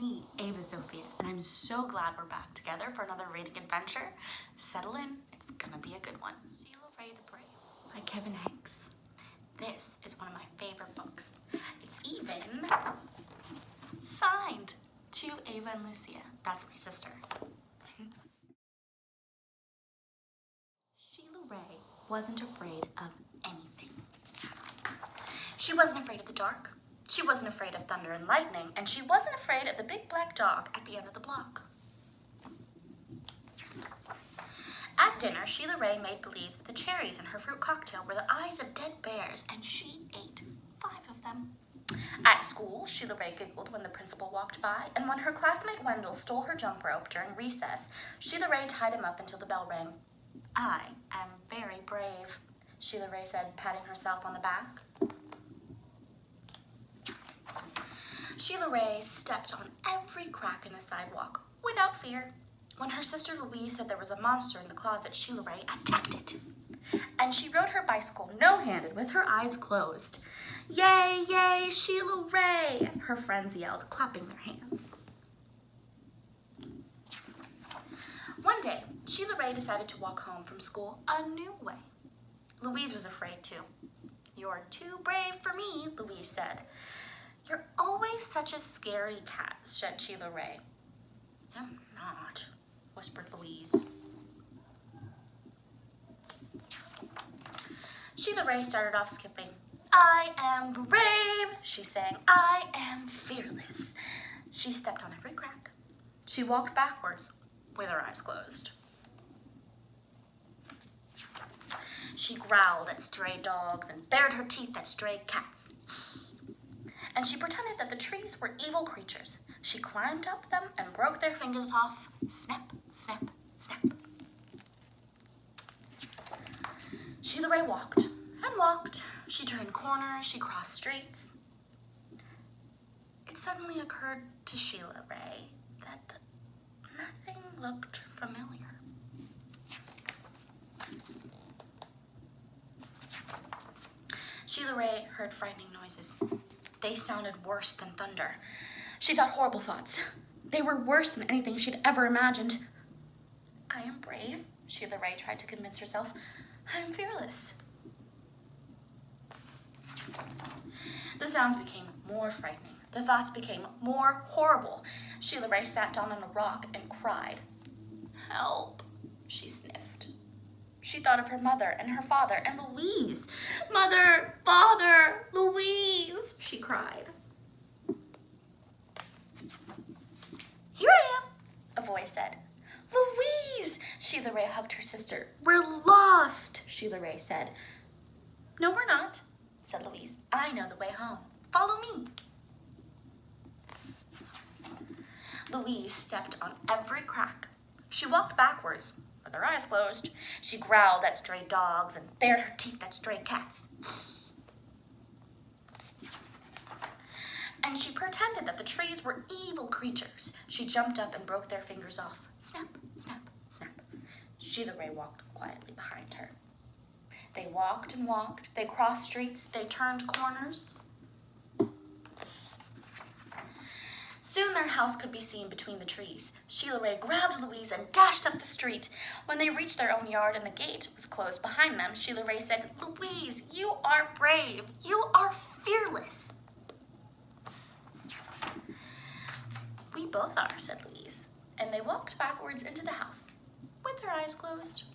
me, Ava Sofia, and I'm so glad we're back together for another reading adventure. Settle in, it's gonna be a good one. Sheila the Brave by Kevin Henkes. This is one of my favorite books. It's even signed to Ava and Lucia. That's my sister. Sheila Ray wasn't afraid of anything. She wasn't afraid of the dark. She wasn't afraid of thunder and lightning, and she wasn't afraid of the big black dog at the end of the block. At dinner, Sheila Ray made believe that the cherries in her fruit cocktail were the eyes of dead bears, and she ate 5 of them. At school, Sheila Ray giggled when the principal walked by, and when her classmate Wendell stole her jump rope during recess, Sheila Ray tied him up until the bell rang. "I am very brave," Sheila Ray said, patting herself on the back. Sheila Ray stepped on every crack in the sidewalk without fear. When her sister Louise said there was a monster in the closet, Sheila Ray attacked it. And she rode her bicycle no-handed with her eyes closed. "Yay, yay, Sheila Ray!" her friends yelled, clapping their hands. One day, Sheila Ray decided to walk home from school a new way. Louise was afraid too. "You're too brave for me," Louise said. "You're always such a scary cat," said Sheila Ray. "I'm not," whispered Louise. Sheila Ray started off skipping. "I am brave," she sang. "I am fearless." She stepped on every crack. She walked backwards with her eyes closed. She growled at stray dogs and bared her teeth at stray cats. And she pretended that the trees were evil creatures. She climbed up them and broke their fingers off. Snap, snap, snap. Sheila Ray walked and walked. She turned corners, she crossed streets. It suddenly occurred to Sheila Ray that nothing looked familiar. Sheila Ray heard frightening noises. They sounded worse than thunder. She thought horrible thoughts. They were worse than anything she'd ever imagined. "I am brave," Sheila Ray tried to convince herself. "I am fearless." The sounds became more frightening. The thoughts became more horrible. Sheila Ray sat down on a rock and cried. "Help," she sniffed. She thought of her mother and her father and Louise. "Mother, father, Louise," she cried. "Here I am," a voice said. "Louise!" Sheila Ray hugged her sister. "We're lost," Sheila Ray said. "No, we're not," said Louise. "I know the way home. Follow me." Louise stepped on every crack. She walked backwards with her eyes closed. She growled at stray dogs and bared her teeth at stray cats. And she pretended that the trees were evil creatures. She jumped up and broke their fingers off. Snap, snap, snap. Sheila Ray walked quietly behind her. They walked and walked. They crossed streets. They turned corners. Soon their house could be seen between the trees. Sheila Ray grabbed Louise and dashed up the street. When they reached their own yard and the gate was closed behind them, Sheila Ray said, "Louise, you are brave. You are fearless." "We both are," said Louise. And they walked backwards into the house with their eyes closed.